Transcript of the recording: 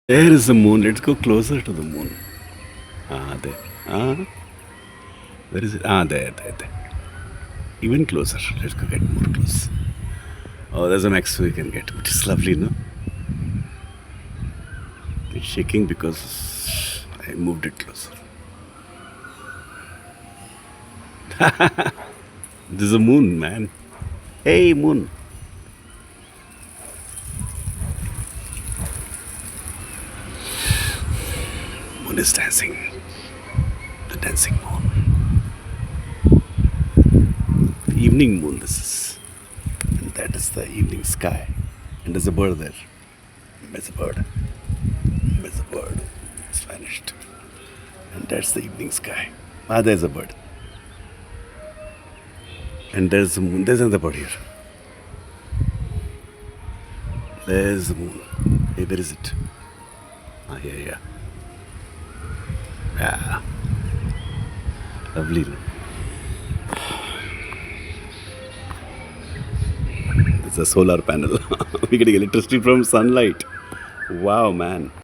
There is the moon. Let's go closer to the moon. Ah, there. Ah, where is it? Ah, there. Even closer. Let's go get more close. Oh, there's a max we can get, which is lovely, no? It's shaking because I moved it closer. This is a moon, man. Hey, moon. Moon is dancing. The dancing moon. The evening moon, this is. And that is the evening sky. And there's a bird there. There's a bird. There's a bird. It's vanished. And that's the evening sky. Ah, there's a bird. And there's the moon. There's another bird here. There's the moon. Hey, where is it? Ah, here. Yeah. Lovely. No? It's a solar panel. We getting electricity from sunlight. Wow, man.